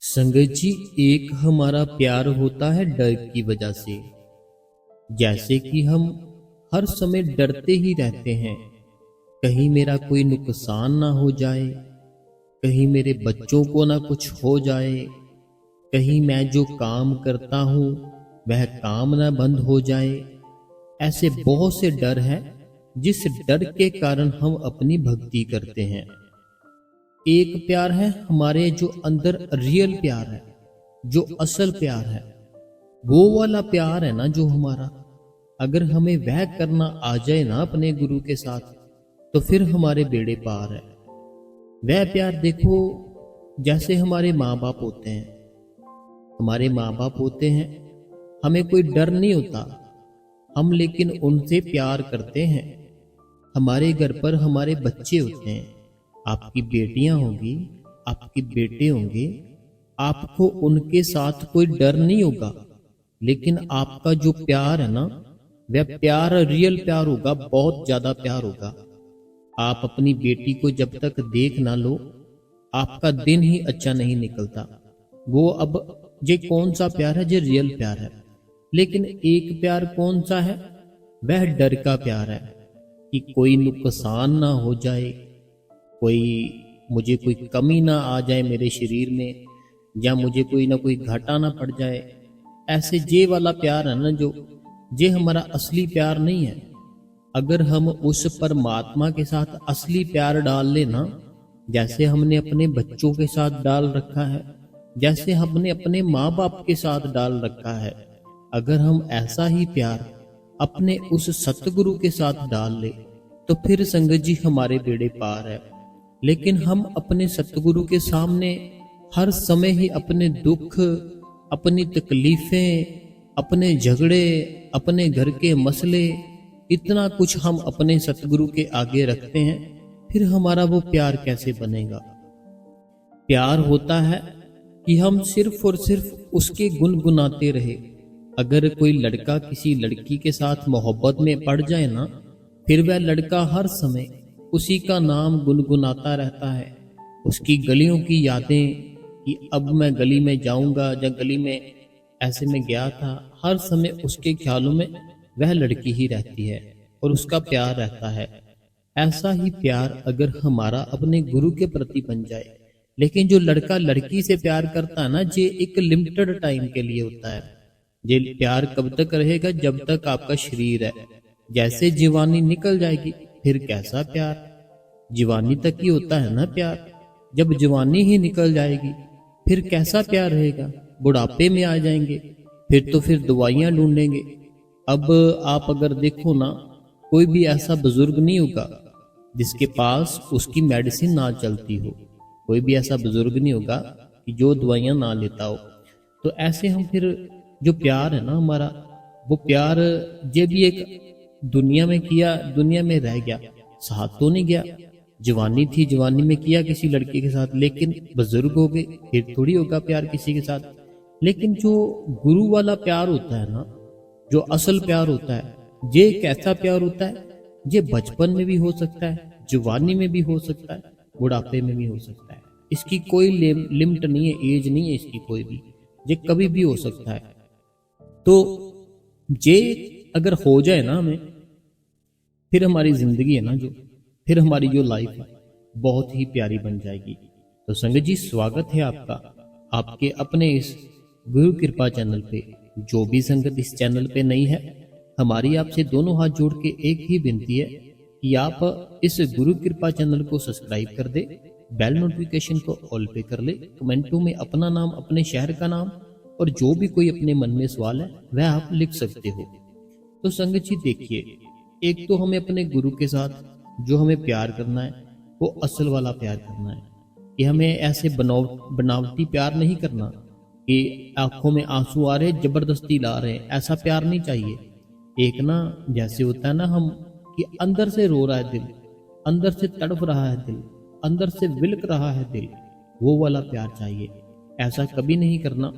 संगत जी, एक हमारा प्यार होता है डर की वजह से। जैसे कि हम हर समय डरते ही रहते हैं, कहीं मेरा कोई नुकसान ना हो जाए, कहीं मेरे बच्चों को ना कुछ हो जाए, कहीं मैं जो काम करता हूँ वह काम ना बंद हो जाए। ऐसे बहुत से डर हैं जिस डर के कारण हम अपनी भक्ति करते हैं। एक प्यार है हमारे जो अंदर रियल प्यार है, जो असल प्यार है, वो वाला प्यार है ना जो हमारा, अगर हमें वह करना आ जाए ना अपने गुरु के साथ, तो फिर हमारे बेड़े पार है। वह प्यार देखो, जैसे हमारे माँ बाप होते हैं, हमारे माँ बाप होते हैं, हमें कोई डर नहीं होता, हम लेकिन उनसे प्यार करते हैं। हमारे घर पर हमारे बच्चे होते हैं, आपकी बेटियां होंगी, आपके बेटे होंगे, आपको उनके साथ कोई डर नहीं होगा, लेकिन आपका जो प्यार है ना, वह प्यार रियल प्यार होगा, बहुत ज्यादा प्यार होगा। आप अपनी बेटी को जब तक देख ना लो, आपका दिन ही अच्छा नहीं निकलता। वो अब ये कौन सा प्यार है? जो रियल प्यार है। लेकिन एक प्यार कौन सा है? वह डर का प्यार है कि कोई नुकसान ना हो जाए, मुझे कोई कमी ना आ जाए मेरे शरीर में, या मुझे कोई ना कोई घाटा ना पड़ जाए। ऐसे जे वाला प्यार है ना, जो जे हमारा असली प्यार नहीं है। अगर हम उस परमात्मा के साथ असली प्यार डाल लेना, जैसे हमने अपने बच्चों के साथ डाल रखा है, जैसे हमने अपने माँ बाप के साथ डाल रखा है, अगर हम ऐसा ही प्यार अपने उस सतगुरु के साथ डाल ले, तो फिर संगत जी हमारे बेड़े पार है। लेकिन हम अपने सतगुरु के सामने हर समय ही अपने दुख, अपनी तकलीफें, अपने झगड़े, अपने घर के मसले, इतना कुछ हम अपने सतगुरु के आगे रखते हैं, फिर हमारा वो प्यार कैसे बनेगा? प्यार होता है कि हम सिर्फ और सिर्फ उसके गुनगुनाते रहे। अगर कोई लड़का किसी लड़की के साथ मोहब्बत में पड़ जाए ना, फिर वह लड़का हर समय उसी का नाम गुनगुनाता रहता है, उसकी गलियों की यादें, कि अब मैं गली में जाऊंगा, या गली में ऐसे में गया था, हर समय उसके ख्यालों में वह लड़की ही रहती है और उसका प्यार रहता है। ऐसा ही प्यार अगर हमारा अपने गुरु के प्रति बन जाए। लेकिन जो लड़का लड़की से प्यार करता है ना, ये एक लिमिटेड टाइम के लिए होता है। ये प्यार कब तक रहेगा? जब तक आपका शरीर है। जैसे जवानी निकल जाएगी, फिर कैसा प्यार? जवानी तक ही होता है ना प्यार। जब जवानी ही निकल जाएगी, फिर कैसा प्यार रहेगा? बुढ़ापे में आ जाएंगे, फिर दवाइयां ढूंढेंगे। अब आप अगर देखो ना, कोई भी ऐसा बुजुर्ग नहीं होगा जिसके पास उसकी मेडिसिन ना चलती हो। कोई भी ऐसा बुजुर्ग नहीं होगा कि जो दवाइयां ना लेता हो। तो ऐसे हम फिर जो प्यार है ना हमारा, वो प्यार ये भी एक दुनिया में किया, दुनिया में रह गया, साथ तो नहीं गया। जवानी थी, जवानी में किया किसी लड़के के साथ, लेकिन बुजुर्ग हो गए, फिर थोड़ी होगा प्यार किसी के साथ। लेकिन जो गुरु वाला प्यार होता है ना, जो असल प्यार होता है, ये कैसा प्यार होता है? ये बचपन में भी हो सकता है, जवानी में भी हो सकता है, बुढ़ापे में भी हो सकता है। इसकी कोई लिमिट नहीं है, एज नहीं है इसकी कोई भी, ये कभी भी हो सकता है। तो ये अगर हो जाए ना हमें, फिर हमारी जिंदगी है ना, जो फिर हमारी जो लाइफ है, बहुत ही प्यारी बन जाएगी। तो संगत जी, स्वागत है आपका आपके अपने इस गुरु कृपा चैनल पे। जो भी संगत इस चैनल पे नई है, हमारी आपसे दोनों हाथ जोड़ के एक ही विनती है कि आप इस गुरु कृपा चैनल को सब्सक्राइब कर दे, बेल नोटिफिकेशन को ऑल पे कर ले, कमेंटों में अपना नाम, अपने शहर का नाम, और जो भी कोई अपने मन में सवाल है वह आप लिख सकते हो। तो संगत जी देखिए, एक तो हमें अपने गुरु के साथ जो हमें प्यार करना है, वो असल वाला प्यार करना है। कि हमें ऐसे बनावटी प्यार नहीं करना कि आंखों में आंसू आ रहे जबरदस्ती ला रहे हैं, ऐसा प्यार नहीं चाहिए। एक ना जैसे होता है ना, हम कि अंदर से रो रहा है दिल, अंदर से तड़प रहा है दिल, अंदर से विलक रहा है दिल, वो वाला प्यार चाहिए। ऐसा कभी नहीं करना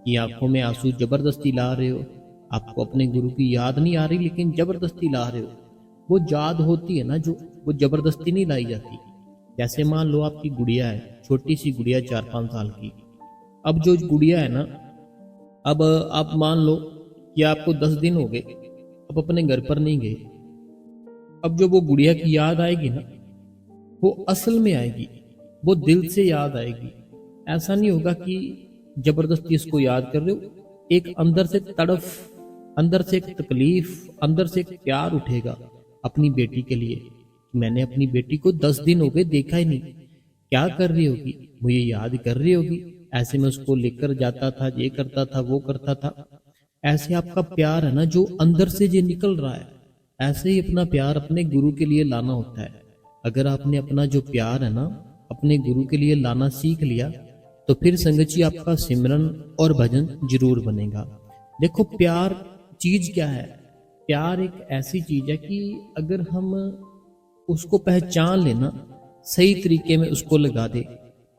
कि आंखों में आंसू जबरदस्ती ला रहे हो, आपको अपने गुरु की याद नहीं आ रही लेकिन जबरदस्ती ला रहे हो। वो याद होती है ना, जो वो जबरदस्ती नहीं लाई जाती। जैसे मान लो आपकी गुड़िया है, छोटी सी गुड़िया 4-5 साल की, अब जो गुड़िया है ना, अब आप मान लो कि आपको 10 दिन हो गए, अब अपने घर पर नहीं गए। अब जो वो गुड़िया की याद आएगी ना, वो असल में आएगी, वो दिल से याद आएगी। ऐसा नहीं होगा कि जबरदस्ती इसको याद कर रहे हो। एक अंदर से तड़फ, अंदर से एक तकलीफ, अंदर से एक प्यार उठेगा अपनी बेटी के लिए। मैंने अपनी बेटी को 10 दिन हो गए देखा ही नहीं, क्या कर रही होगी, मुझे याद कर रही होगी, ऐसे में उसको लेकर जाता था, ये करता था, वो करता था। ऐसे आपका प्यार है ना जो अंदर से जो निकल रहा है, ऐसे ही अपना प्यार अपने गुरु के लिए लाना होता है। अगर आपने अपना जो प्यार है ना अपने गुरु के लिए लाना सीख लिया, तो फिर संगत जी आपका सिमरन और भजन जरूर बनेगा। देखो प्यार चीज क्या है, प्यार एक ऐसी चीज है कि अगर हम उसको पहचान लेना, सही तरीके में उसको लगा दे।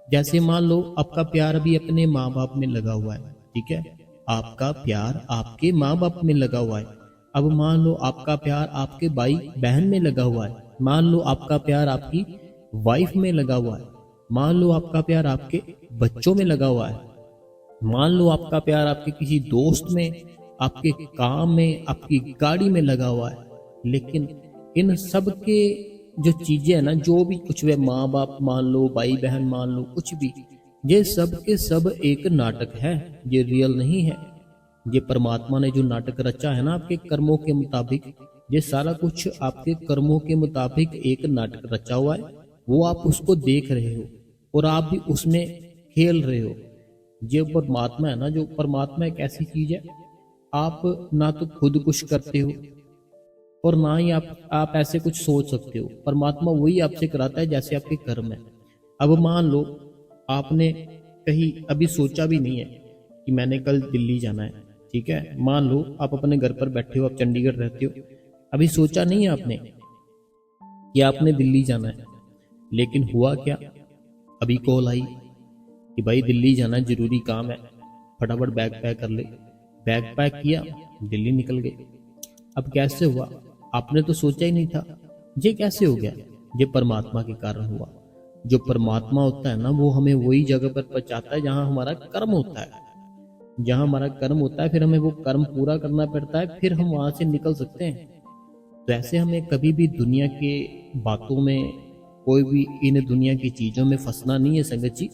जैसे मान लो आपका प्यार अभी अपने माँ बाप में लगा हुआ है, ठीक है, आपका प्यार आपके माँ बाप में लगा हुआ है। अब मान लो आपका प्यार आपके भाई बहन में लगा हुआ है, मान लो आपका प्यार आपकी वाइफ में लगा हुआ है, मान लो आपका प्यार आपके बच्चों में लगा हुआ है, मान लो आपका प्यार आपके किसी दोस्त में, आपके काम में, आपकी गाड़ी में लगा हुआ है। लेकिन इन सब के जो चीजें है ना, जो भी कुछ वे माँ बाप मान लो, भाई बहन मान लो, कुछ भी, ये सब के सब एक नाटक है, ये रियल नहीं है। ये परमात्मा ने जो नाटक रचा है ना आपके कर्मों के मुताबिक, ये सारा कुछ आपके कर्मों के मुताबिक एक नाटक रचा हुआ है। वो आप उसको देख रहे हो और आप भी उसमें खेल रहे हो। ये परमात्मा है ना, जो परमात्मा एक ऐसी चीज है, आप ना तो खुद कुछ करते हो और ना ही आप ऐसे कुछ सोच सकते हो। परमात्मा वही आपसे कराता है जैसे आपके कर्म है। अब मान लो आपने कहीं अभी सोचा भी नहीं है कि मैंने कल दिल्ली जाना है, ठीक है, मान लो आप अपने घर पर बैठे हो, आप चंडीगढ़ रहते हो, अभी सोचा नहीं है आपने कि आपने दिल्ली जाना है। लेकिन हुआ क्या, अभी कॉल आई कि भाई दिल्ली जाना है, जरूरी काम है, फटाफट बैग पैक कर ले। बैग पैक किया, दिल्ली निकल गए। अब कैसे हुआ, आपने तो सोचा ही नहीं था। ये कैसे हो गया, ये परमात्मा के कारण हुआ। जो परमात्मा होता है ना, वो हमें वही जगह पर पहुंचाता है जहां हमारा कर्म होता है। जहां हमारा कर्म होता है फिर हमें वो कर्म पूरा करना पड़ता है, फिर हम वहां से निकल सकते हैं। तो ऐसे हमें कभी भी दुनिया के बातों में, कोई भी इन दुनिया की चीजों में फंसना नहीं है संगत जी।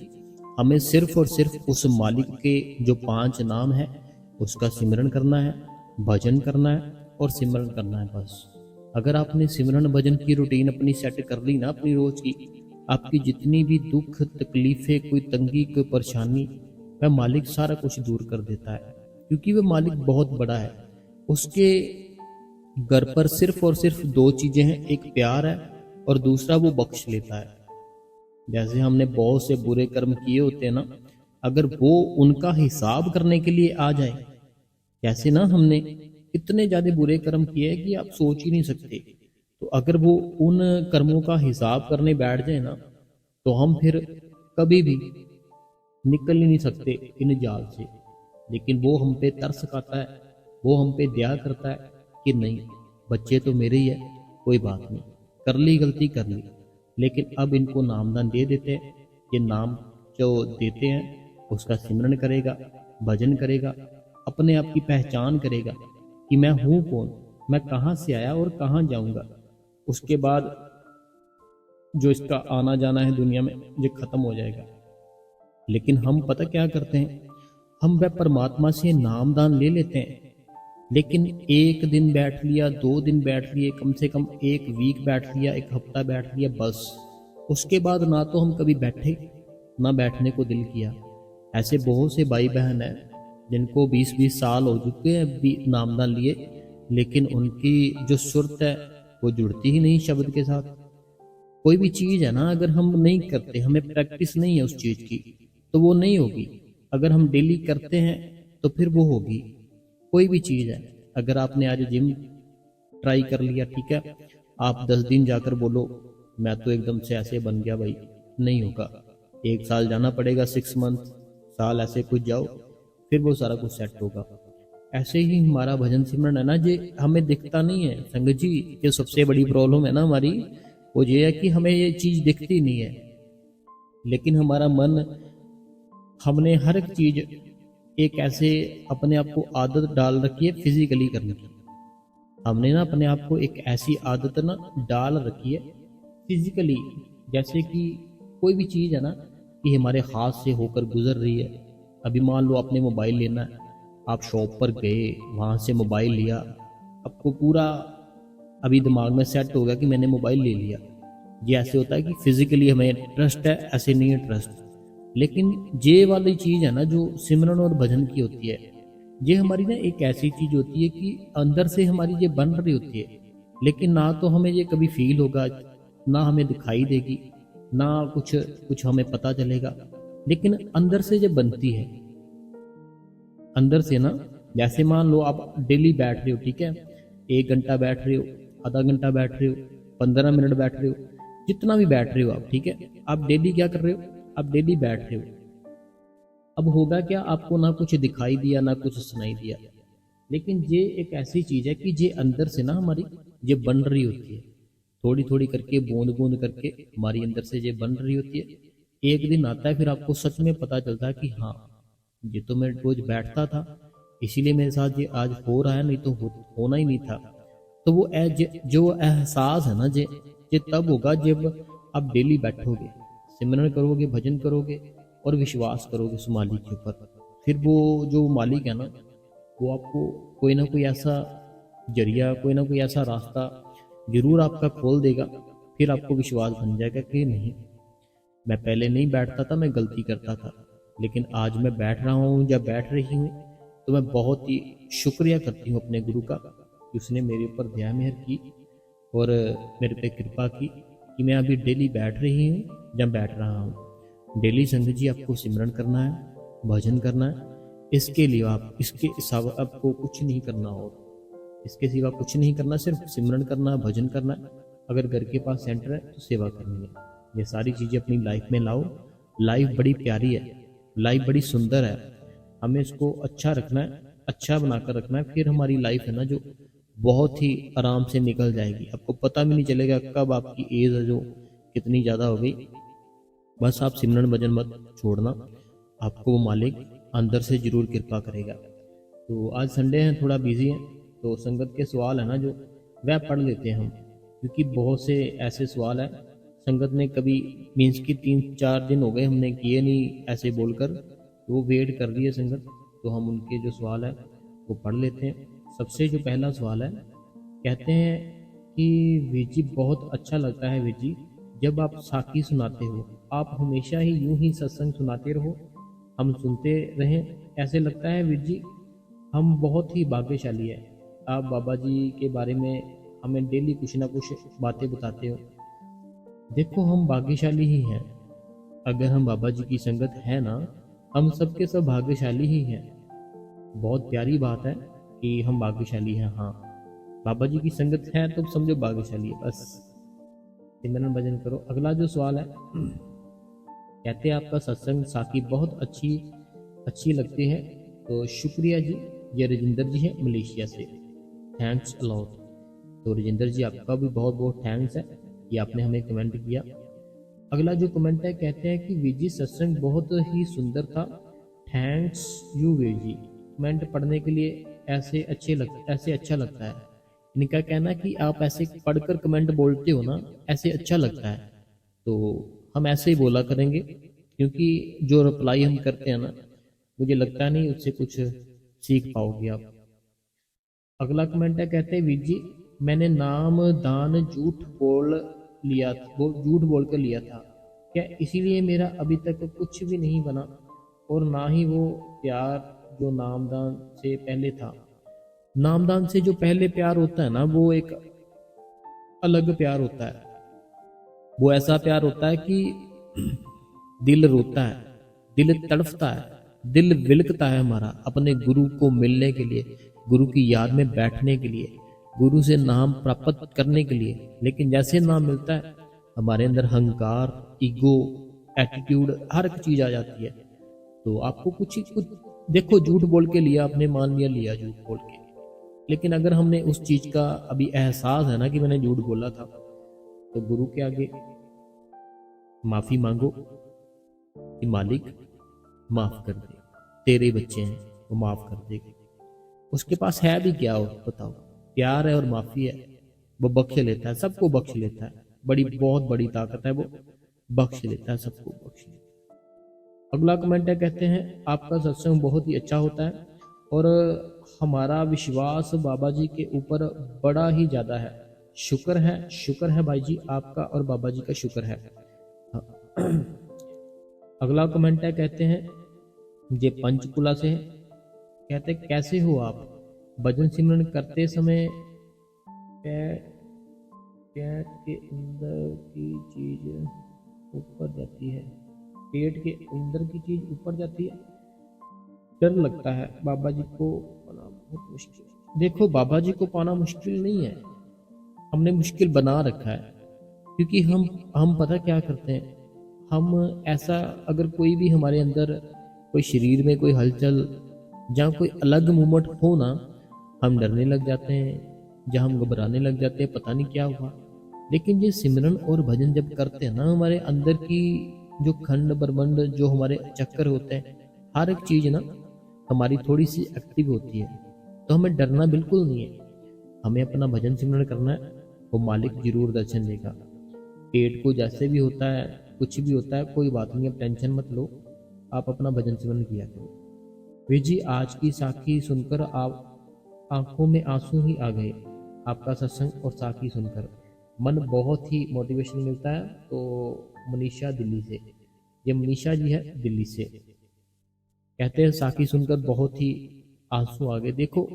हमें सिर्फ और सिर्फ उस मालिक के जो 5 नाम है उसका सिमरन करना है, भजन करना है और सिमरन करना है, बस। अगर आपने सिमरन भजन की रूटीन अपनी सेट कर ली ना अपनी रोज की, आपकी जितनी भी दुख तकलीफें, कोई तंगी, कोई परेशानी, वह मालिक सारा कुछ दूर कर देता है। क्योंकि वह मालिक बहुत बड़ा है। उसके घर पर सिर्फ और सिर्फ 2 चीजें हैं, एक प्यार है और दूसरा वो बख्श लेता है। जैसे हमने बहुत से बुरे कर्म किए होते हैं ना, अगर वो उनका हिसाब करने के लिए आ जाए, जैसे ना हमने इतने ज्यादा बुरे कर्म किए हैं कि आप सोच ही नहीं सकते, तो अगर वो उन कर्मों का हिसाब करने बैठ जाए ना, तो हम फिर कभी भी निकल ही नहीं सकते इन जाल से। लेकिन वो हम पे तरस खाता है, वो हम पे दया करता है कि नहीं, बच्चे तो मेरे ही है, कोई बात नहीं, कर ली गलती कर ली, लेकिन अब इनको नामदान दे देते हैं। ये नाम जो देते हैं उसका सिमरन करेगा, भजन करेगा, अपने आप की पहचान करेगा कि मैं हूं कौन, मैं कहाँ से आया और कहाँ जाऊंगा। उसके बाद जो इसका आना जाना है दुनिया में, ये खत्म हो जाएगा। लेकिन हम पता क्या करते हैं, हम वह परमात्मा से नामदान ले लेते हैं, लेकिन 1 दिन बैठ लिया, 2 दिन बैठ लिए, कम से कम 1 वीक बैठ लिया, 1 हफ्ता बैठ लिया, बस। उसके बाद ना तो हम कभी बैठे, ना बैठने को दिल किया। ऐसे बहुत से भाई बहन हैं जिनको 20-20 साल हो चुके हैं भी नामदान लिए, लेकिन उनकी जो सुरत है वो जुड़ती ही नहीं शब्द के साथ। कोई भी चीज है ना, अगर हम नहीं करते, हमें प्रैक्टिस नहीं है उस चीज की, तो वो नहीं होगी। अगर हम डेली करते हैं तो फिर वो होगी। कोई भी चीज है, अगर आपने आज जिम ट्राई कर लिया, ठीक है, आप 10 दिन जाकर बोलो मैं तो एकदम से ऐसे बन गया, भाई नहीं होगा। 1 साल जाना पड़ेगा, 6 मंथ, साल, ऐसे कुछ जाओ, फिर वो सारा कुछ सेट होगा। ऐसे ही हमारा भजन सिमरन है ना, ये हमें दिखता नहीं है संगत जी। ये सबसे बड़ी प्रॉब्लम है ना हमारी, वो ये है कि हमें ये चीज दिखती नहीं है। लेकिन हमारा मन हमने हर एक चीज एक ऐसे अपने आप को आदत डाल रखी है फिजिकली करने की। हमने ना अपने आप को एक ऐसी आदत ना डाल रखी है फिजिकली, जैसे कि कोई भी चीज़ है ना कि हमारे हाथ से होकर गुजर रही है। अभी मान लो आपने मोबाइल लेना है, आप शॉप पर गए, वहाँ से मोबाइल लिया, आपको पूरा अभी दिमाग में सेट हो गया कि मैंने मोबाइल ले लिया। ये ऐसे होता है कि फिजिकली हमें ट्रस्ट है, ऐसे नहीं है ट्रस्ट। लेकिन ये वाली चीज़ है ना जो सिमरन और भजन की होती है, ये हमारी ना एक ऐसी चीज़ होती है कि अंदर से हमारी ये बन रही होती है, लेकिन ना तो हमें ये कभी फील होगा, ना हमें दिखाई देगी, ना कुछ कुछ हमें पता चलेगा, लेकिन अंदर से जब बनती है, अंदर से ना। जैसे मान लो आप डेली बैठ रहे हो, ठीक है, 1 घंटा बैठ रहे हो, आधा घंटा बैठ रहे हो, 15 मिनट बैठ रहे हो, जितना भी बैठ रहे हो आप, ठीक है, आप डेली क्या कर रहे हो, आप डेली बैठ रहे हो। अब होगा क्या, आपको ना कुछ दिखाई दिया ना कुछ सुनाई दिया, लेकिन ये एक ऐसी चीज़ है कि ये अंदर से ना हमारी ये बन रही होती है, थोड़ी थोड़ी करके, बूंद बूंद करके हमारी अंदर से ये बन रही होती है। एक दिन आता है फिर आपको सच में पता चलता है कि हाँ, ये तो मैं रोज बैठता था, इसीलिए मेरे साथ ये आज हो रहा है, नहीं तो होना ही नहीं था। तो वो जो एहसास है ना, ये तब होगा जब आप डेली बैठोगे, सिमरन करोगे, भजन करोगे और विश्वास करोगे उस मालिक के ऊपर। फिर वो जो मालिक है ना, वो आपको कोई ना कोई ऐसा जरिया, कोई ना कोई ऐसा रास्ता जरूर आपका खोल देगा। फिर आपको विश्वास बन जाएगा कि नहीं, मैं पहले नहीं बैठता था, मैं गलती करता था, लेकिन आज मैं बैठ रहा हूँ या बैठ रही हूँ, तो मैं बहुत ही शुक्रिया करती हूँ अपने गुरु का कि उसने मेरे ऊपर दया मेहर की और मेरे पे कृपा की कि मैं अभी डेली बैठ रही हूँ या बैठ रहा हूँ। डेली संगत जी आपको सिमरन करना है, भजन करना है, इसके लिए आप इसके सिवा आपको कुछ नहीं करना होगा, इसके सिवा कुछ नहीं करना, सिर्फ सिमरन करना, भजन करना। अगर घर के पास सेंटर है तो सेवा करनी है। ये सारी चीज़ें अपनी लाइफ में लाओ। लाइफ बड़ी प्यारी है, लाइफ बड़ी सुंदर है, हमें इसको अच्छा रखना है, अच्छा बनाकर रखना है। फिर हमारी लाइफ है ना जो बहुत ही आराम से निकल जाएगी, आपको पता भी नहीं चलेगा कब आपकी एज है जो कितनी ज़्यादा हो गई। बस आप सिमरन भजन मत छोड़ना, आपको वो मालिक अंदर से जरूर कृपा करेगा। तो आज संडे है, थोड़ा बिजी है, तो संगत के सवाल है ना जो वह पढ़ लेते हैं हम, क्योंकि बहुत से ऐसे सवाल हैं संगत ने कभी मीन्स की 3-4 दिन हो गए हमने किए नहीं ऐसे बोलकर, तो वो वेट कर रही है संगत, तो हम उनके जो सवाल है वो पढ़ लेते हैं। सबसे जो पहला सवाल है, कहते हैं कि वीर जी बहुत अच्छा लगता है वीर जी जब आप साखी सुनाते हो, आप हमेशा ही यूं ही सत्संग सुनाते रहो, हम सुनते रहें। ऐसे लगता है वीर जी हम बहुत ही भाग्यशाली है, आप बाबा जी के बारे में हमें डेली कुछ ना कुछ बातें बताते हो। देखो हम भाग्यशाली ही हैं, अगर हम बाबा जी की संगत है ना, हम सबके सब भाग्यशाली ही हैं। बहुत प्यारी बात है कि हम भाग्यशाली हैं। हाँ, बाबा जी की संगत है तो समझो भाग्यशाली है। बस सिमरन भजन करो। अगला जो सवाल है, कहते हैं आपका सत्संग साखी बहुत अच्छी अच्छी लगती है, तो शुक्रिया जी। ये रजिंदर जी है मलेशिया से, थैंक्स अलॉट। तो रजिंदर जी आपका भी बहुत बहुत थैंक्स है कि आपने हमें कमेंट किया। अगला जो कमेंट है, कहते हैं कि वीर जी सत्संग बहुत ही सुंदर था, thanks you Veer ji. Comment पढ़ने के लिए ऐसे अच्छा लगता है। इनका कहना है कि आप ऐसे पढ़कर कमेंट बोलते हो ना, ऐसे अच्छा लगता है, तो हम ऐसे ही बोला करेंगे, क्योंकि जो रिप्लाई हम करते हैं ना, मुझे लगता नहीं उससे कुछ सीख पाओगे आप। अगला कमेंट है, कहते हैं वीर जी मैंने नाम दान झूठ बोल कर लिया था, क्या इसीलिए मेरा अभी तक कुछ भी नहीं बना, और ना ही वो प्यार जो नामदान से पहले था। नामदान से जो पहले प्यार होता है ना, वो एक अलग प्यार होता है। वो ऐसा प्यार होता है कि दिल रोता है, दिल तड़फता है, दिल विलकता है हमारा अपने गुरु को मिलने के लिए, गुरु की याद में बैठने के लिए, गुरु से नाम प्राप्त करने के लिए। लेकिन जैसे नाम मिलता है, हमारे अंदर अहंकार, ईगो, एटीट्यूड, हर एक चीज आ जाती है। तो आपको कुछ देखो, झूठ बोल के लिया आपने, मान लिया झूठ बोल के, लेकिन अगर हमने उस चीज का अभी एहसास है ना कि मैंने झूठ बोला था, तो गुरु के आगे माफी मांगो कि मालिक माफ कर दे, तेरे बच्चे हैं वो माफ कर देगा। उसके पास है भी क्या हो बताओ, प्यार है और माफी है। वो बख्श लेता है, सबको बख्श लेता है, बड़ी बहुत बड़ी ताकत है वो, बख्श लेता है, सबको बख्श लेता है। अगला कमेंट है, कहते हैं आपका सत्संग बहुत ही अच्छा होता है और हमारा विश्वास बाबा जी के ऊपर बड़ा ही ज्यादा है। शुक्र है भाई जी आपका और बाबा जी का शुक्र है। अगला कमेंट है, कहते हैं ये पंचकुला से है, कहते कैसे हो आप, भजन सिमरन करते समय पेट पेट के अंदर की चीज ऊपर जाती है, पेट के अंदर की चीज ऊपर जाती है, डर लगता है, बाबा जी को पाना बहुत मुश्किल। देखो बाबा जी को पाना मुश्किल नहीं है, हमने मुश्किल बना रखा है, क्योंकि हम पता क्या करते हैं, हम ऐसा अगर कोई भी हमारे अंदर कोई शरीर में कोई हलचल जहाँ कोई अलग मूवमेंट हो ना, हम डरने लग जाते हैं, जहाँ हम घबराने लग जाते हैं, पता नहीं क्या हुआ। लेकिन ये सिमरन और भजन जब करते हैं ना, हमारे अंदर की जो खंड ब्रह्मांड जो हमारे चक्कर होते हैं, हर एक चीज ना हमारी थोड़ी सी एक्टिव होती है, तो हमें डरना बिल्कुल नहीं है। हमें अपना भजन सिमरन करना है, वो मालिक जरूर दर्शन देगा। पेट को जैसे भी होता है, कुछ भी होता है, कोई बात नहीं, अब टेंशन मत लो, आप अपना भजन सिमरन किया करो। वे जी आज की साखी सुनकर आप आंखों में आंसू ही आ गए, आपका सत्संग और साखी सुनकर मन बहुत ही मोटिवेशन मिलता है। तो मनीषा दिल्ली से, ये मनीषा जी है दिल्ली से, कहते हैं साखी सुनकर बहुत ही आंसू आ गए। देखो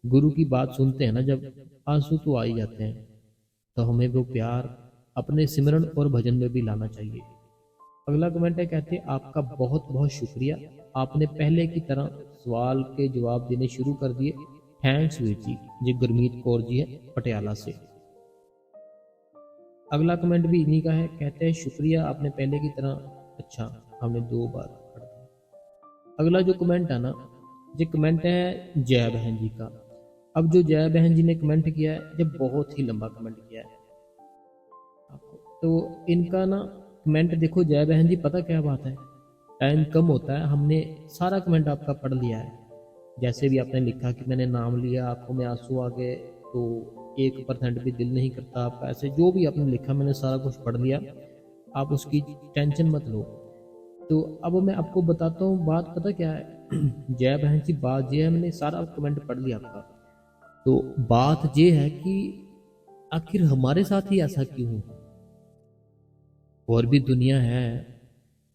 गुरु की बात सुनते हैं ना जब, आंसू तो आ ही जाते हैं, तो हमें वो प्यार अपने सिमरन और भजन में भी लाना चाहिए। अगला कमेंट है, कहते हैं आपका बहुत बहुत शुक्रिया, आपने पहले की तरह सवाल के जवाब देने शुरू कर दिए, थैंक्स वीर जी। ये गुरमीत कौर जी है पटियाला से। अगला कमेंट भी इन्हीं का है, कहते हैं शुक्रिया आपने पहले की तरह, अच्छा हमने 2 बार पढ़ दिया। अगला जो कमेंट है ना, ये कमेंट है जया बहन जी का। अब जो जया बहन जी ने कमेंट किया है, ये बहुत ही लंबा कमेंट किया है, तो इनका ना कमेंट देखो जया बहन जी, पता क्या बात है, टाइम कम होता है, हमने सारा कमेंट आपका पढ़ लिया है। जैसे भी आपने लिखा कि मैंने नाम लिया, आंखों में आंसू आ गए, तो 1% भी दिल नहीं करता आपका, ऐसे जो भी आपने लिखा मैंने सारा कुछ पढ़ लिया, आप उसकी टेंशन मत लो। तो अब मैं आपको बताता हूँ बात, पता क्या है जय बहन जी, बात ये है, मैंने सारा कमेंट पढ़ लिया आपका, तो बात ये है कि आखिर हमारे साथ ही ऐसा क्यों हो, और भी दुनिया है,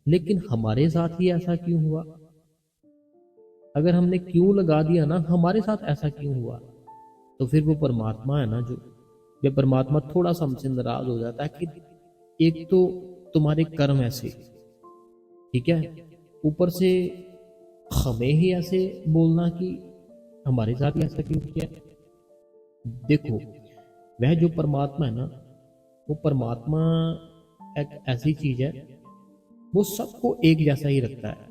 लेकिन हमारे साथ ही ऐसा क्यों हुआ। अगर हमने क्यों लगा दिया ना हमारे साथ ऐसा क्यों हुआ, तो फिर वो परमात्मा है ना, जो जब परमात्मा थोड़ा सा हमसे नाराज हो जाता है कि एक तो तुम्हारे कर्म ऐसे, ठीक है, ऊपर से हमें ही ऐसे बोलना कि हमारे साथ ही ऐसा क्यों किया। देखो वह जो परमात्मा है ना, वो परमात्मा एक ऐसी चीज है, वो सबको एक जैसा ही रखता है,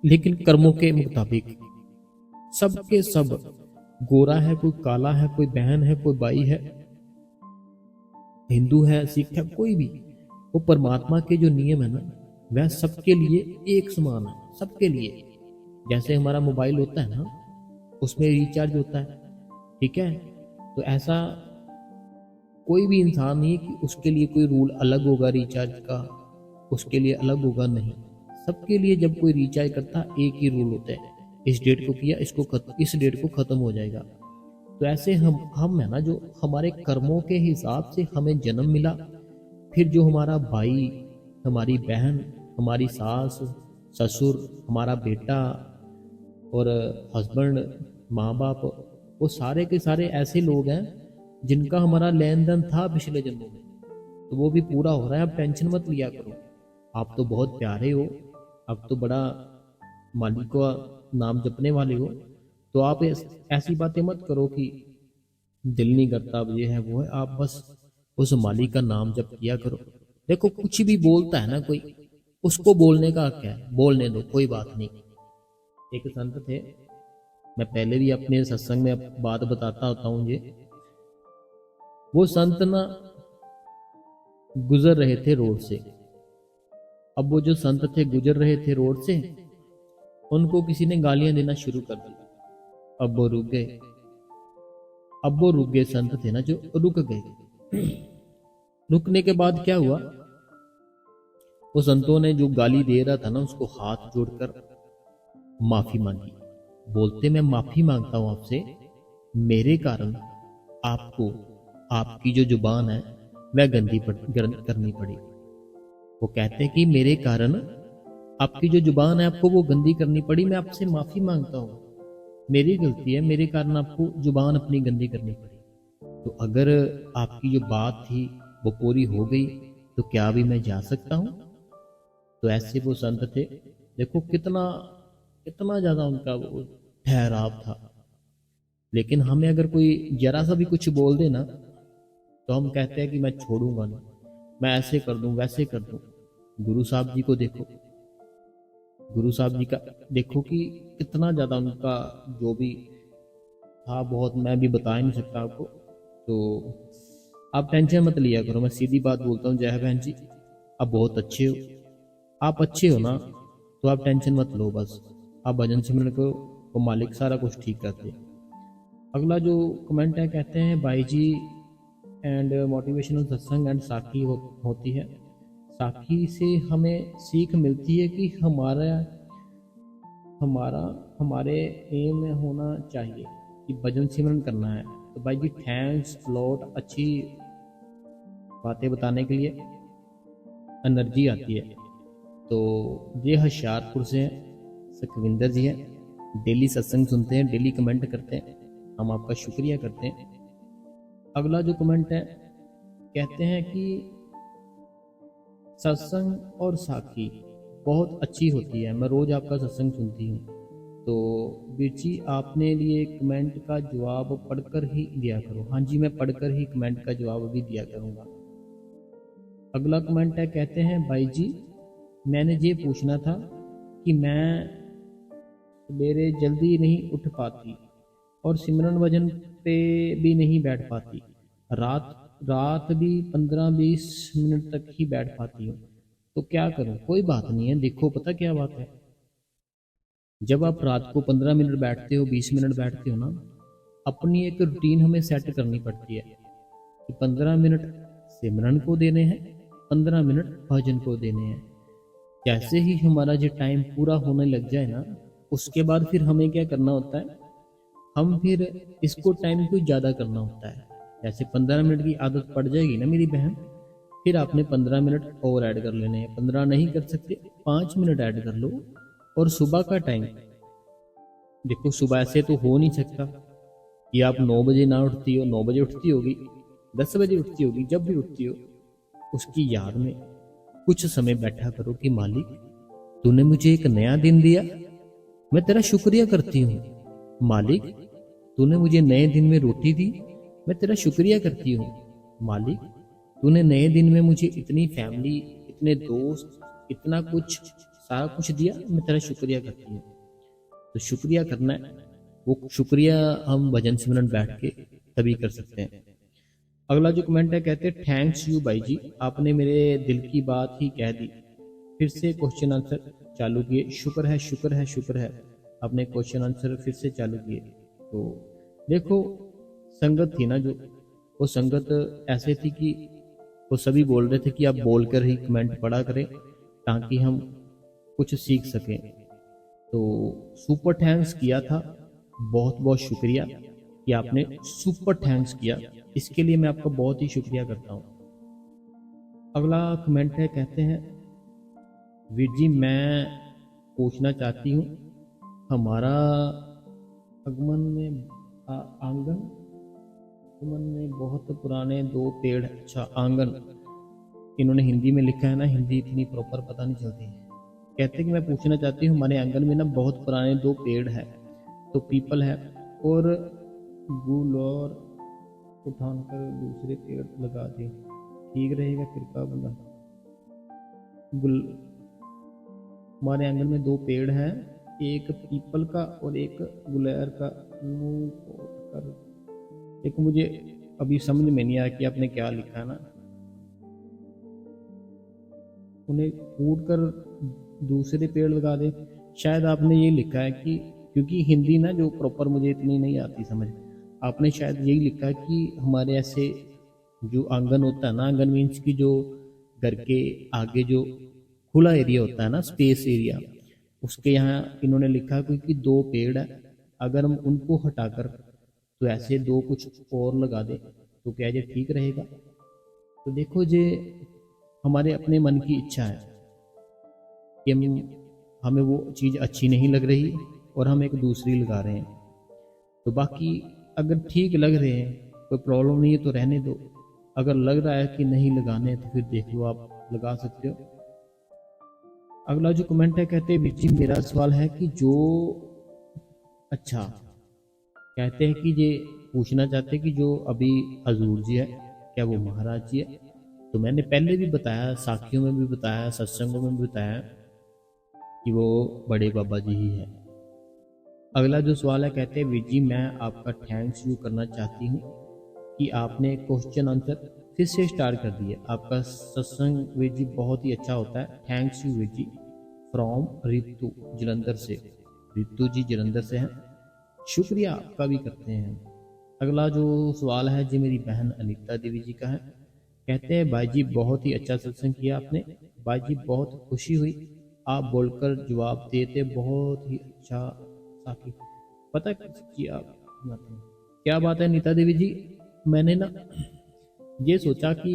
लेकिन कर्मों के मुताबिक सबके सब, गोरा है कोई काला है, कोई बहन है कोई भाई है, हिंदू है सिख है, कोई भी, वो परमात्मा के जो नियम है ना, वह सबके लिए एक समान है, सबके लिए। जैसे हमारा मोबाइल होता है ना, उसमें रिचार्ज होता है, ठीक है, तो ऐसा कोई भी इंसान नहीं है कि उसके लिए कोई रूल अलग होगा रिचार्ज का, उसके लिए अलग होगा, नहीं, सबके लिए जब कोई रिचार्ज करता है एक ही रूल होता है, इस डेट को किया, इस डेट को खत्म हो जाएगा। तो ऐसे हम है ना, जो हमारे कर्मों के हिसाब से हमें जन्म मिला, फिर जो हमारा भाई, हमारी बहन, हमारी सास ससुर, हमारा बेटा और हस्बैंड, माँ बाप, वो सारे के सारे ऐसे लोग हैं जिनका हमारा लेन देन था पिछले जन्मों में, तो वो भी पूरा हो रहा है। अब टेंशन मत लिया करो, आप तो बहुत प्यारे हो, अब तो बड़ा मालिक का नाम जपने वाले हो, तो आप ऐसी बातें मत करो कि दिल नहीं करता, अब ये है वो है, आप बस उस मालिक का नाम जप किया करो। देखो कुछ भी बोलता है ना कोई, उसको बोलने का क्या है, बोलने दो, कोई बात नहीं। एक संत थे, मैं पहले भी अपने सत्संग में बात बताता होता हूँ, ये वो संत ना गुजर रहे थे रोड से। अब वो जो संत थे गुजर रहे थे रोड से, उनको किसी ने गालियां देना शुरू कर दी। अब वो रुक गए। अब वो रुक गए, संत थे ना जो रुक गए। रुकने के बाद क्या हुआ, वो संतों ने जो गाली दे रहा था ना उसको हाथ जोड़कर माफी मांगी। बोलते मैं माफी मांगता हूं आपसे, मेरे कारण आपको आपकी जो जुबान है वह करनी पड़ी। वो कहते हैं कि मेरे कारण आपकी जो जुबान है आपको वो गंदी करनी पड़ी, मैं आपसे माफी मांगता हूँ, मेरी गलती है, मेरे कारण आपको जुबान अपनी गंदी करनी पड़ी। तो अगर आपकी जो बात थी वो पूरी हो गई तो क्या अभी मैं जा सकता हूँ? तो ऐसे वो संत थे। देखो कितना कितना ज्यादा उनका वो ठहराव था। लेकिन हमें अगर कोई जरा सा भी कुछ बोल दे ना तो हम कहते हैं कि मैं छोड़ूंगा नहीं, मैं ऐसे कर दूं वैसे कर दूं। गुरु साहब जी को देखो, गुरु साहब जी का देखो कि कितना ज्यादा उनका जो भी था, बहुत मैं भी बता ही नहीं सकता आपको। तो आप टेंशन मत लिया करो, मैं सीधी बात बोलता हूँ जय बहन जी, आप बहुत अच्छे हो। आप अच्छे हो ना तो आप टेंशन मत लो, बस आप भजन सिमरन करो, वो मालिक सारा कुछ ठीक करते हैं। अगला जो कमेंट है, कहते हैं भाई जी एंड मोटिवेशनल सत्संग एंड साखी होती है। साखी से हमें सीख मिलती है कि हमारा हमारा हमारे एम में होना चाहिए कि भजन सिमरन करना है। तो भाई जी थैंक्स लॉट, अच्छी बातें बताने के लिए एनर्जी आती है। तो ये होशियारपुर से हैं, सुखविंदर जी हैं, डेली सत्संग सुनते हैं, डेली कमेंट करते हैं, हम आपका शुक्रिया करते हैं। अगला जो कमेंट है, कहते हैं कि सत्संग और साखी बहुत अच्छी होती है, मैं रोज आपका सत्संग सुनती हूँ। तो वीर जी आपने लिए कमेंट का जवाब पढ़कर ही दिया करो। हाँ जी, मैं पढ़कर ही कमेंट का जवाब भी दिया करूँगा। अगला कमेंट है, कहते हैं भाई जी मैंने ये पूछना था कि मैं सवेरे जल्दी नहीं उठ पाती और सिमरन वजन पे भी नहीं बैठ पाती, रात रात भी 15-20 मिनट तक ही बैठ पाती हूँ, तो क्या करूँ? कोई बात नहीं है, देखो पता क्या बात है, जब आप रात को 15 मिनट बैठते हो, 20 मिनट बैठते हो ना, अपनी एक रूटीन हमें सेट करनी पड़ती है कि 15 मिनट सिमरन को देने हैं, 15 मिनट भजन को देने हैं। जैसे ही हमारा जो टाइम पूरा होने लग जाए ना, उसके बाद फिर हमें क्या करना होता है, हम फिर इसको टाइम को ज़्यादा करना होता है। जैसे 15 मिनट की आदत पड़ जाएगी ना मेरी बहन, फिर आपने 15 मिनट और ऐड कर लेने हैं। 15 नहीं कर सकते, 5 मिनट ऐड कर लो। और सुबह का टाइम देखो, सुबह ऐसे तो हो नहीं सकता कि आप 9 बजे ना उठती हो, 9 बजे उठती होगी, 10 बजे उठती होगी, जब भी उठती हो उसकी याद में कुछ समय बैठा करो कि मालिक तूने मुझे एक नया दिन दिया, मैं तेरा शुक्रिया करती हूँ। मालिक तूने मुझे नए दिन में रोटी दी, मैं तेरा शुक्रिया करती हूँ। मालिक तूने नए दिन में मुझे इतनी फैमिली, इतने दोस्त, इतना कुछ सारा कुछ दिया, मैं तेरा शुक्रिया करती हूँ। तो शुक्रिया करना है, वो शुक्रिया हम भजन सिमरन बैठ के तभी कर सकते हैं। अगला जो कमेंट है, कहते हैं थैंक्स यू भाई जी, आपने मेरे दिल की बात ही कह दी, फिर से क्वेश्चन आंसर चालू किए, शुक्र है शुक्र है शुक्र है, आपने क्वेश्चन आंसर फिर से चालू किए। तो देखो संगत थी ना जो, वो संगत ऐसे थी कि वो सभी बोल रहे थे कि आप बोलकर ही कमेंट पढ़ा करें ताकि हम कुछ सीख सकें। तो सुपर थैंक्स किया था, बहुत बहुत शुक्रिया कि आपने सुपर थैंक्स किया, इसके लिए मैं आपका बहुत ही शुक्रिया करता हूँ। अगला कमेंट है, कहते हैं वीर जी मैं पूछना चाहती हूँ, हमारा आंगन में आंगन में बहुत पुराने 2 पेड़, अच्छा आंगन इन्होंने हिंदी में लिखा है ना, हिंदी इतनी प्रॉपर पता नहीं चलती है। कहते हैं कि मैं पूछना चाहती हूँ, हमारे आंगन में ना बहुत पुराने 2 पेड़ है, तो पीपल है और गुलौर उठाकर दूसरे पेड़ लगा दे, ठीक रहेगा? फिर का बंदा गुल हमारे आंगन में 2 पेड़ हैं, एक पीपल का और एक गुलैर का, एक मुझे अभी समझ में नहीं आया कि आपने क्या लिखा है ना, उन्हें कूट कर दूसरे पेड़ लगा दे। शायद आपने ये लिखा है कि, क्योंकि हिंदी ना जो प्रॉपर मुझे इतनी नहीं आती समझ, आपने शायद यही लिखा है कि हमारे ऐसे जो आंगन होता है ना, आंगन मीन्स की जो घर के आगे जो खुला एरिया होता है ना, स्पेस एरिया, उसके यहाँ इन्होंने लिखा है क्योंकि दो पेड़ है, अगर हम उनको हटाकर तो ऐसे दो कुछ और लगा दे तो क्या ये ठीक रहेगा? तो देखो जे हमारे अपने मन की इच्छा है कि हमें वो चीज़ अच्छी नहीं लग रही और हम एक दूसरी लगा रहे हैं, तो बाकी अगर ठीक लग रहे हैं कोई प्रॉब्लम नहीं है तो रहने दो, अगर लग रहा है कि नहीं लगाने तो फिर देख लो, आप लगा सकते हो। अगला जो कमेंट है, कहते हैं जी मेरा सवाल है कि जो, अच्छा, कहते हैं कि ये पूछना चाहते हैं कि जो अभी हजूर जी है क्या वो महाराज जी है? तो मैंने पहले भी बताया, साखियों में भी बताया, सत्संगों में भी बताया कि वो बड़े बाबा जी ही है। अगला जो सवाल है, कहते हैं वीर जी मैं आपका थैंक्स यू करना चाहती हूँ कि आपने क्वेश्चन आंसर फिर से स्टार्ट कर दिया। आपका सत्संग वीर जी बहुत ही अच्छा होता है। Thanks you Veer ji, from Ritu Jalandhar से। रितु जी जलंधर से हैं, शुक्रिया आपका भी करते हैं। अगला जो सवाल है जी मेरी बहन अनीता देवी जी का है। कहते हैं भाई जी बहुत ही अच्छा सत्संग किया आपने, भाई जी बहुत खुशी हुई आप बोलकर जवाब देते, बहुत ही अच्छा साथी। पता किया क्या बात है नीता देवी जी, मैंने ना ये सोचा कि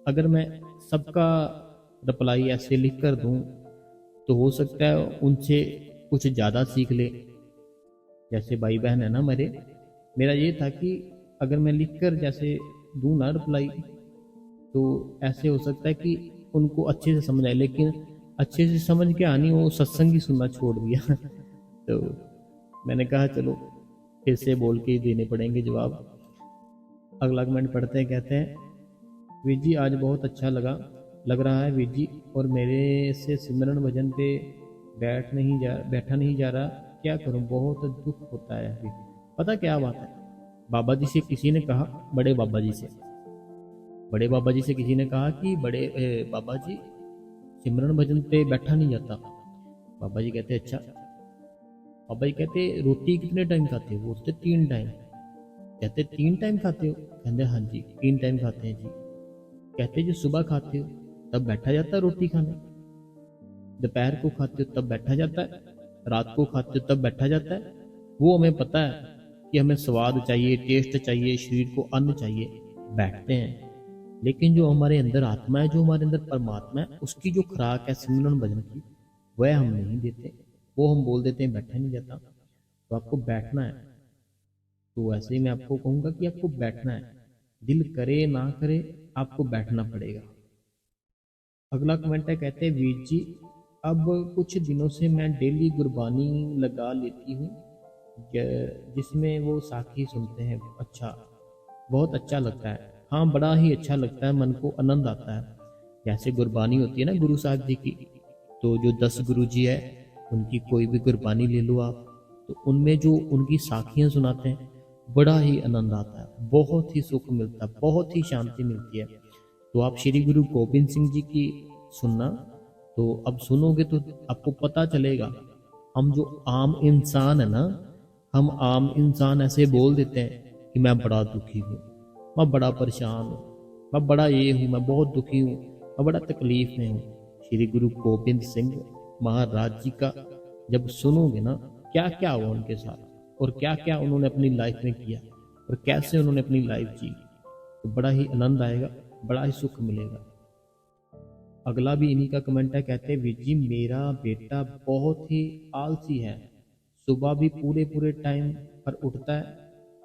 अगर मैं सबका रिप्लाई ऐसे लिख कर दूं तो हो सकता है उनसे कुछ ज़्यादा सीख ले। जैसे भाई बहन है ना मेरा ये था कि अगर मैं लिखकर जैसे दूं ना रिप्लाई तो ऐसे हो सकता है कि उनको अच्छे से समझ आए, लेकिन अच्छे से समझ के आनी वो सत्संग ही सुनना छोड़ दिया तो मैंने कहा चलो फिर से बोल के ही देने पड़ेंगे जवाब। अगला कमेंट पढ़ते हैं, कहते हैं वीर जी आज बहुत अच्छा लग रहा है वीर जी, और मेरे से सिमरन भजन पे बैठा नहीं जा रहा, क्या करूं बहुत दुख होता है। फिर पता क्या बात है, बाबा जी से किसी ने कहा, बड़े बाबा जी से किसी ने कहा कि बड़े बाबा जी सिमरन भजन पे बैठा नहीं जाता। बाबा जी कहते अच्छा, बाबा जी कहते रोटी कितने टाइम खाते हो? बोलते 3 टाइम। कहते 3 टाइम खाते हो? कहते हाँ जी 3 टाइम खाते हैं जी। कहते जो सुबह खाते हो तब बैठा जाता है रोटी खाने, दोपहर को खाते हो तब बैठा जाता है, रात को खाते हो तब बैठा जाता है। वो हमें पता है कि हमें स्वाद चाहिए, टेस्ट चाहिए, शरीर को अन्न चाहिए, बैठते हैं। लेकिन जो हमारे अंदर आत्मा है, जो हमारे अंदर परमात्मा है, उसकी जो खुराक है सिमरन भजन की, वह हम नहीं देते। वो हम बोल देते हैं बैठा नहीं जाता। तो आपको बैठना है, तो वैसे ही मैं आपको कहूँगा कि आपको बैठना है, दिल करे ना करे आपको बैठना पड़ेगा। अगला कमेंट है, कहते हैं वीर जी अब कुछ दिनों से मैं डेली गुरबानी लगा लेती हूँ जिसमें वो साखी सुनते हैं। अच्छा, बहुत अच्छा लगता है। हाँ बड़ा ही अच्छा लगता है, मन को आनंद आता है। जैसे गुरबानी होती है ना गुरु साहब जी की, तो जो 10 गुरु जी है उनकी कोई भी गुरबानी ले लो आप, तो उनमें जो उनकी साखियाँ सुनाते हैं बड़ा ही आनंद आता है, बहुत ही सुख मिलता है, बहुत ही शांति मिलती है। तो आप श्री गुरु गोबिंद सिंह जी की सुनना, तो अब सुनोगे तो आपको पता चलेगा। हम जो आम इंसान है ना, हम आम इंसान ऐसे बोल देते हैं कि मैं बड़ा दुखी हूँ, मैं बड़ा परेशान हूँ, मैं बड़ा ये हूँ, मैं बहुत दुखी हूँ, मैं बड़ा तकलीफ में हूँ। श्री गुरु गोबिंद सिंह महाराज जी का जब सुनोगे ना, क्या क्या हुआ उनके साथ और क्या क्या उन्होंने अपनी लाइफ में किया और कैसे उन्होंने अपनी लाइफ जी, तो बड़ा ही आनंद आएगा, बड़ा ही सुख मिलेगा। अगला भी इन्हीं का कमेंट है, कहते हैं वीर जी मेरा बेटा बहुत ही आलसी है, सुबह भी पूरे पूरे टाइम पर उठता है,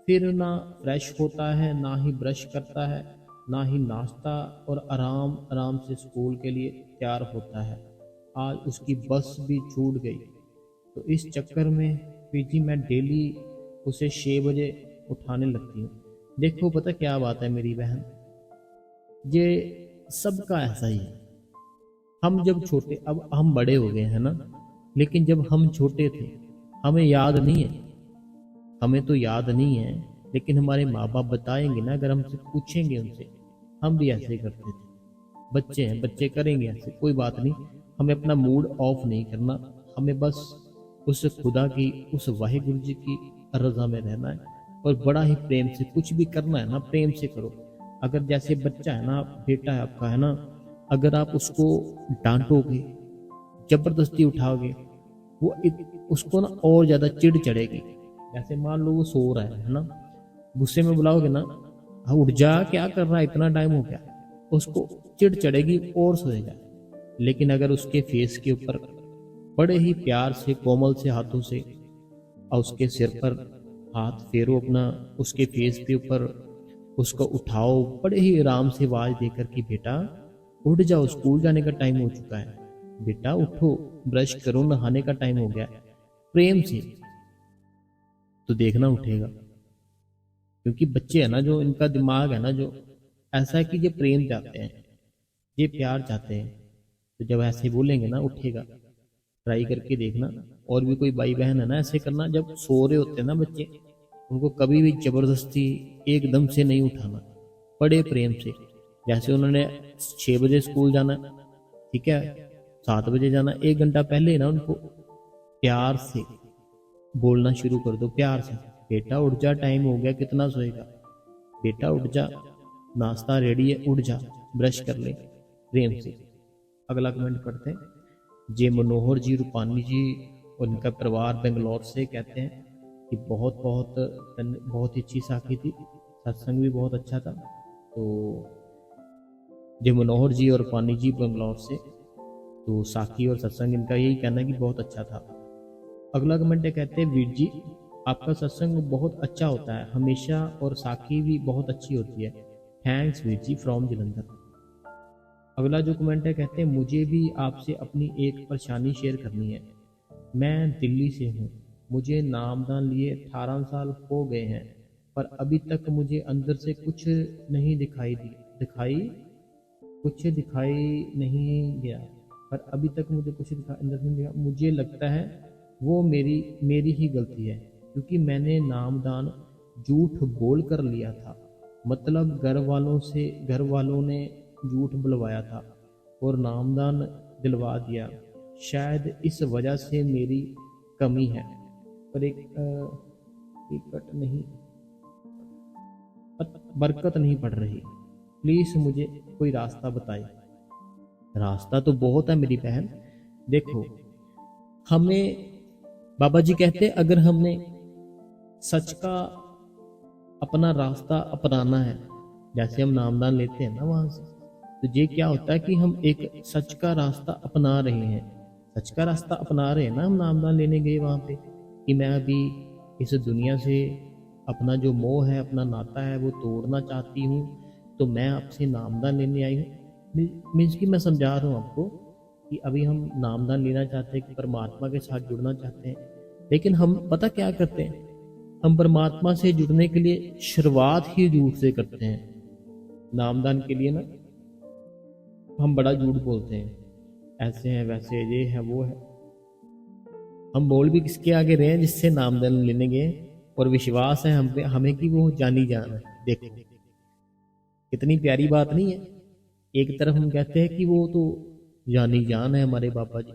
फिर ना फ्रेश होता है, ना ही ब्रश करता है, ना ही नाश्ता, और आराम आराम से स्कूल के लिए तैयार होता है। आज उसकी बस भी छूट गई, तो इस चक्कर में वीर जी मैं डेली उसे 6 बजे उठाने लगती हूँ। देखो पता क्या बात है मेरी बहन, ये सबका ऐसा ही है। हम जब छोटे, अब हम बड़े हो गए हैं ना, लेकिन जब हम छोटे थे हमें याद नहीं है, हमें तो याद नहीं है, लेकिन हमारे माँ बाप बताएंगे ना, अगर हमसे पूछेंगे उनसे, हम भी ऐसे करते थे। बच्चे हैं, बच्चे करेंगे ऐसे, कोई बात नहीं, हमें अपना मूड ऑफ नहीं करना, हमें बस उस खुदा की, उस वाहिगुरु जी की रजा में रहना है और बड़ा ही प्रेम से कुछ भी करना है ना, प्रेम से करो। अगर जैसे बच्चा है ना, बेटा है आपका, है ना, अगर आप उसको डांटोगे, जबरदस्ती उठाओगे, उसको ना और ज्यादा चिढ़ चढ़ेगी। जैसे मान लो वो सो रहा है ना, गुस्से में बुलाओगे ना, हाँ उठ जा, क्या कर रहा है, इतना टाइम हो गया, उसको चिढ़ चढ़ेगी और सोएगा। लेकिन अगर उसके फेस के ऊपर बड़े ही प्यार से, कोमल से हाथों से, और उसके सिर पर हाथ फेरो अपना, उसके फेस के ऊपर उसको उठाओ, बड़े ही आराम से आवाज देकर कि बेटा उठ जाओ, स्कूल जाने का टाइम हो चुका है, बेटा उठो, ब्रश करो, नहाने का टाइम हो गया, प्रेम से, तो देखना उठेगा। क्योंकि बच्चे है ना, जो इनका दिमाग है ना, जो ऐसा है कि ये प्रेम चाहते हैं, ये प्यार चाहते हैं। तो जब ऐसे बोलेंगे ना, उठेगा। ट्राई करके देखना। और भी कोई भाई बहन है ना, ऐसे करना, जब सो रहे होते हैं ना बच्चे, उनको कभी भी जबरदस्ती एकदम से नहीं उठाना, बड़े प्रेम से। जैसे उन्होंने 6 बजे स्कूल जाना, ठीक है, 7 बजे जाना, 1 घंटा पहले ना उनको प्यार से बोलना शुरू कर दो, प्यार से, बेटा उठ जा, टाइम हो गया, कितना सोएगा, बेटा उठ जा, नाश्ता रेडी है, उठ जा, ब्रश कर ले, प्रेम से। अगला कमेंट पढ़ते हैं। जे मनोहर जी रूपानी जी और उनका परिवार बेंगलोर से कहते हैं कि बहुत बहुत बहुत ही अच्छी साखी थी, सत्संग भी बहुत अच्छा था। तो जे मनोहर जी और रूपानी जी बेंगलोर से, तो साखी और सत्संग इनका यही कहना है कि बहुत अच्छा था। अगला कमेंट कहते हैं, वीर जी आपका सत्संग बहुत अच्छा होता है हमेशा, और साखी भी बहुत अच्छी होती है, थैंक्स वीर जी फ्रॉम जलंधर। अगला जो कमेंट है, कहते हैं मुझे भी आपसे अपनी एक परेशानी शेयर करनी है। मैं दिल्ली से हूँ, मुझे नामदान लिए 18 साल हो गए हैं, पर अभी तक मुझे अंदर से कुछ नहीं दिखाई नहीं गया, पर अभी तक मुझे कुछ अंदर से नहीं दिखा। मुझे लगता है वो मेरी ही गलती है, क्योंकि मैंने नामदान झूठ बोल कर लिया था। मतलब घर वालों ने झूठ बुलवाया था और नामदान दिलवा दिया। शायद इस वजह से मेरी कमी है, पर बरकत नहीं पड़ रही। प्लीज मुझे कोई रास्ता बताए। रास्ता तो बहुत है मेरी बहन। देखो, हमें बाबा जी कहते, अगर हमने सच का अपना रास्ता अपनाना है, जैसे हम नामदान लेते हैं ना वहां से, तो ये क्या होता है कि हम एक सच का रास्ता अपना रहे हैं। सच का रास्ता अपना रहे हैं ना, हम नामदान लेने गए वहां पे, कि मैं अभी इस दुनिया से अपना जो मोह है, अपना नाता है, वो तोड़ना चाहती हूँ, तो मैं आपसे नामदान लेने आई हूँ। मीन्स कि मैं समझा रहा हूँ आपको कि अभी हम नामदान लेना चाहते हैं, कि परमात्मा के साथ जुड़ना चाहते हैं। लेकिन हम पता क्या करते हैं, हम परमात्मा से जुड़ने के लिए शुरुआत ही झूठ से करते हैं। नामदान के लिए ना हम बड़ा झूठ बोलते हैं, ऐसे हैं, वैसे, ये है, वो है। हम बोल भी किसके आगे रहे हैं, जिससे नामदान लेने गए, और विश्वास है हमें कि वो जानी जान है। देखो कितनी प्यारी बात नहीं है। एक तरफ हम कहते हैं कि वो तो जानी जान है हमारे बाबा जी,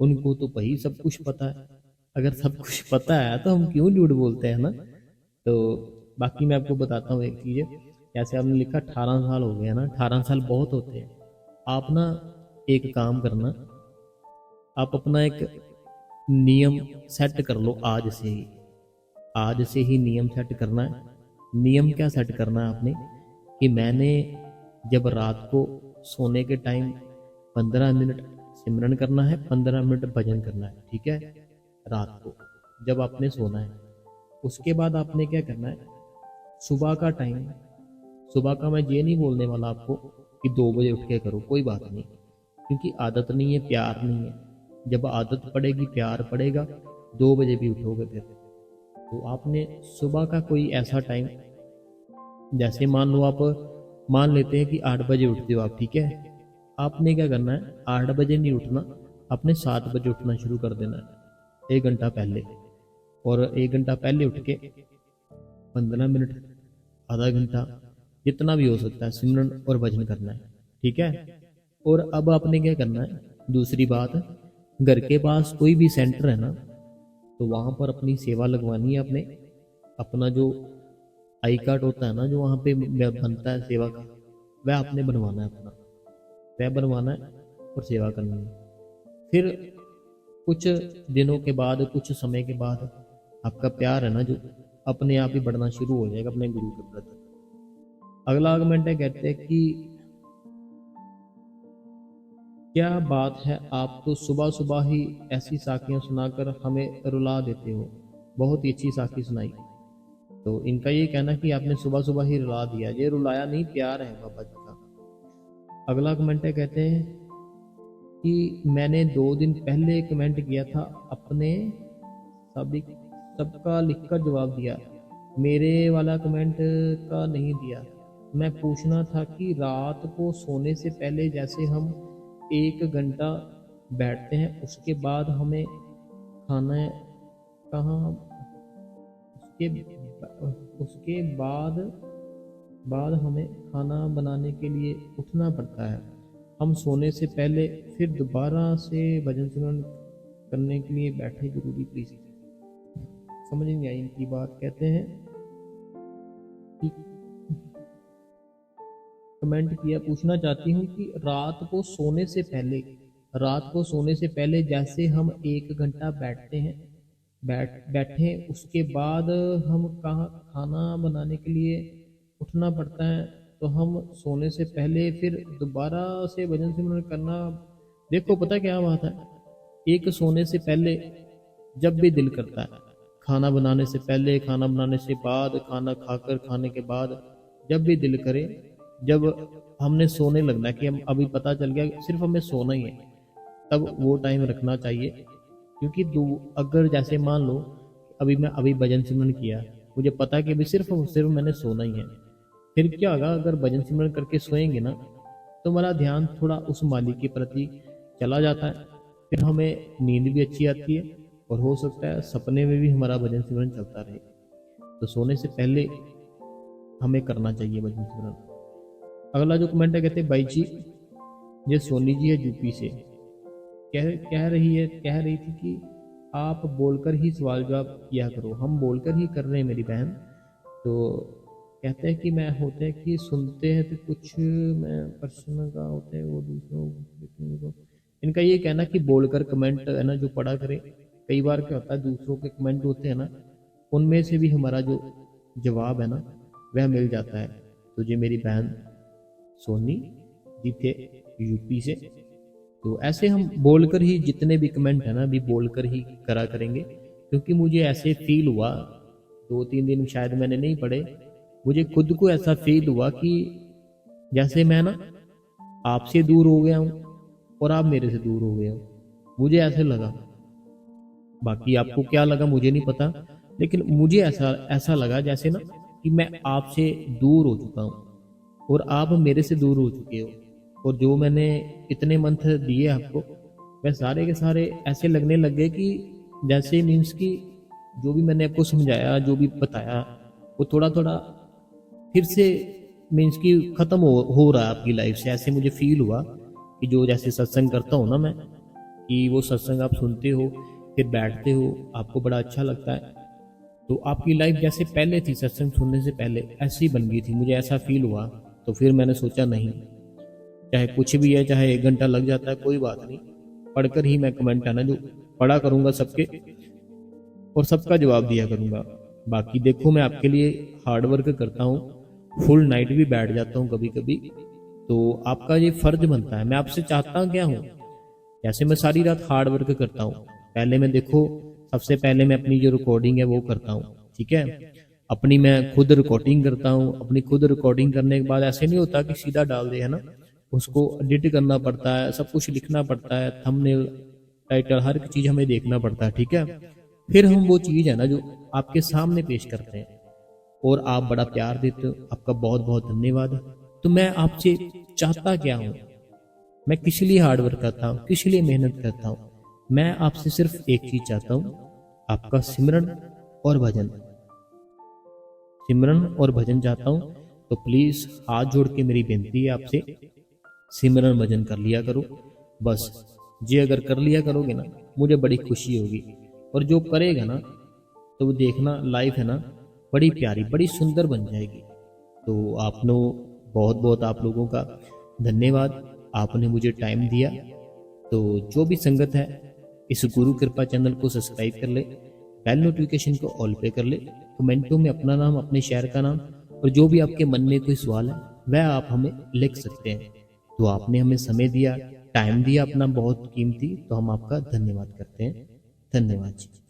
उनको तो भाई सब कुछ पता है। अगर सब कुछ पता है तो हम क्यों झूठ बोलते हैं ना। तो बाकी मैं आपको बताता हूँ एक चीज़, जैसे आपने लिखा 18 साल हो गए ना, 18 साल बहुत होते हैं। आप ना एक काम करना, आप अपना एक नियम सेट कर लो आज से ही। आज से ही नियम सेट करना है। नियम क्या सेट करना है आपने, कि मैंने जब रात को सोने के टाइम 15 मिनट सिमरन करना है, 15 मिनट भजन करना है, ठीक है, रात को जब आपने सोना है। उसके बाद आपने क्या करना है, सुबह का टाइम, सुबह का मैं ये नहीं बोलने वाला आपको कि 2 बजे उठ के करो, कोई बात नहीं, क्योंकि आदत नहीं है, प्यार नहीं है। जब आदत पड़ेगी, प्यार पड़ेगा, 2 बजे भी उठोगे फिर। तो आपने सुबह का कोई ऐसा टाइम, जैसे मान लो आप मान लेते हैं कि 8 बजे उठते हो आप, ठीक है, आपने क्या करना है, 8 बजे नहीं उठना, आपने 7 बजे उठना शुरू कर देना है, 1 घंटा पहले। और 1 घंटा पहले उठ के 15 मिनट, आधा घंटा, जितना भी हो सकता है सिमरन और भजन करना है, ठीक है। और अब आपने क्या करना है, दूसरी बात, घर के पास कोई भी सेंटर है ना, तो वहाँ पर अपनी सेवा लगवानी है। अपने अपना जो आई कार्ड होता है ना, जो वहाँ पे बनता है सेवा का, वह आपने बनवाना है अपना, वह बनवाना है और सेवा करनी है। फिर कुछ दिनों के बाद, कुछ समय के बाद आपका प्यार है ना जो अपने आप ही बढ़ना शुरू हो जाएगा अपने गुरु के प्रति। अगला आर्गुमेंट है, कहते हैं कि क्या बात है, आप तो सुबह सुबह ही ऐसी साखियां सुनाकर हमें रुला देते हो। बहुत ही अच्छी साखी सुनाई। तो इनका ये कहना कि आपने सुबह सुबह ही रुला दिया। ये रुलाया नहीं, प्यार है बाबा जी का। अगला कमेंट है, कहते हैं कि मैंने 2 दिन पहले कमेंट किया था, अपने सबका लिखकर जवाब दिया, मेरे वाला कमेंट का नहीं दिया। मैं पूछना था कि रात को सोने से पहले जैसे हम 1 घंटा बैठते हैं, उसके बाद हमें खाना कहाँ, उसके बाद हमें खाना बनाने के लिए उठना पड़ता है। हम सोने से पहले फिर दोबारा से भजन सुनन करने के लिए बैठे जरूरी। प्लीज समझ नहीं आई इनकी बात। कहते हैं कि कमेंट किया, पूछना चाहती हूँ कि रात को सोने से पहले जैसे हम 1 घंटा बैठते हैं, बैठे उसके बाद हम कहाँ खाना बनाने के लिए उठना पड़ता है, तो हम सोने से पहले फिर दोबारा से भजन सिमरन करना। देखो पता क्या बात है, एक सोने से पहले जब भी दिल करता है, खाना बनाने से पहले, खाना बनाने से बाद, खाना खाकर, खाने के बाद, जब भी दिल करे, जब हमने सोने लगना है कि हम अभी पता चल गया सिर्फ हमें सोना ही है, तब वो टाइम रखना चाहिए। क्योंकि अगर जैसे मान लो अभी भजन सिमरन किया, मुझे पता है कि अभी सिर्फ मैंने सोना ही है, फिर क्या होगा, अगर भजन सिमरन करके सोएंगे ना, तो हमारा ध्यान थोड़ा उस मालिक के प्रति चला जाता है, फिर हमें नींद भी अच्छी आती है और हो सकता है सपने में भी हमारा भजन सिमरन चलता रहे। तो सोने से पहले हमें करना चाहिए भजन सिमरन। अगला जो कमेंट है, कहते हैं भाई जी, ये सोनी जी है यूपी से, कह रही थी कि आप बोलकर ही सवाल जवाब किया करो। हम बोलकर ही कर रहे हैं मेरी बहन। तो कहते हैं कि मैं होते हैं कि सुनते हैं तो कुछ मैं पर्सन का होते हैं वो दूसरों को। इनका ये कहना कि बोलकर कमेंट है ना जो पढ़ा करें। कई बार क्या होता है, दूसरों के कमेंट होते हैं ना, उनमें से भी हमारा जो जवाब है ना वह मिल जाता है। तो ये मेरी बहन सोनी जी थे यूपी से। तो ऐसे हम बोलकर ही जितने भी कमेंट है ना अभी बोलकर ही करा करेंगे, क्योंकि मुझे ऐसे फील हुआ, 2-3 दिन शायद मैंने नहीं पढ़े, मुझे खुद को ऐसा फील हुआ कि जैसे मैं ना आपसे दूर हो गया हूँ और आप मेरे से दूर हो गए हो। मुझे ऐसे लगा, बाकी आपको क्या लगा मुझे नहीं पता, लेकिन मुझे ऐसा लगा जैसे ना कि मैं आपसे दूर हो चुका हूँ और आप मेरे से दूर हो चुके हो। और जो मैंने इतने मंथ दिए आपको, वह सारे के सारे ऐसे लगने लग गए कि जैसे मीन्स कि जो भी मैंने आपको समझाया, जो भी बताया, वो थोड़ा थोड़ा फिर से मीन्स कि ख़त्म हो रहा है आपकी लाइफ से। ऐसे मुझे फील हुआ कि जो जैसे सत्संग करता हूँ ना मैं, कि वो सत्संग आप सुनते हो, फिर बैठते हो, आपको बड़ा अच्छा लगता है, तो आपकी लाइफ जैसे पहले थी सत्संग सुनने से पहले ऐसी बन गई थी। मुझे ऐसा फील हुआ। तो फिर मैंने सोचा नहीं, चाहे कुछ भी है, चाहे 1 घंटा लग जाता है, कोई बात नहीं, पढ़कर ही मैं कमेंट है ना जो पढ़ा करूंगा सबके, और सबका जवाब दिया करूंगा। बाकी देखो मैं आपके लिए हार्ड वर्क करता हूँ, फुल नाइट भी बैठ जाता हूँ कभी कभी, तो आपका ये फर्ज बनता है। मैं आपसे चाहता क्या हूँ, जैसे मैं सारी रात हार्ड वर्क करता हूँ, पहले मैं देखो सबसे पहले मैं अपनी जो रिकॉर्डिंग है वो करता हूँ, ठीक है, अपनी मैं खुद रिकॉर्डिंग करता हूँ। अपनी खुद रिकॉर्डिंग करने के बाद ऐसे नहीं होता कि सीधा डाल दे, है ना, उसको एडिट करना पड़ता है, सब कुछ लिखना पड़ता है, थंबनेल, टाइटल, हर एक चीज हमें देखना पड़ता है, ठीक है। फिर हम वो चीज है ना जो आपके सामने पेश करते हैं, और आप बड़ा प्यार देते हो, आपका बहुत बहुत धन्यवाद। तो मैं आपसे चाहता क्या हूँ, मैं किस लिए हार्ड वर्क करता हूँ, किस लिए मेहनत करता हूँ, मैं आपसे सिर्फ एक चीज चाहता हूँ, आपका सिमरन और भजन, सिमरन और भजन चाहता हूँ। तो प्लीज हाथ जोड़ के मेरी बेनती है आपसे, सिमरन भजन कर लिया करो। बस ये अगर कर लिया करोगे ना, मुझे बड़ी खुशी होगी। और जो करेगा ना, तो वो देखना लाइफ है ना, बड़ी प्यारी बड़ी सुंदर बन जाएगी। तो आपने बहुत बहुत आप लोगों का धन्यवाद, आपने मुझे टाइम दिया। तो जो भी संगत है, इस गुरु कृपा चैनल को सब्सक्राइब कर ले, बेल नोटिफिकेशन को ऑल पे कर ले, कमेंटों में अपना नाम, अपने शहर का नाम और जो भी आपके मन में कोई सवाल है वह आप हमें लिख सकते हैं। तो आपने हमें समय दिया, टाइम दिया अपना बहुत कीमती, तो हम आपका धन्यवाद करते हैं। धन्यवाद जी।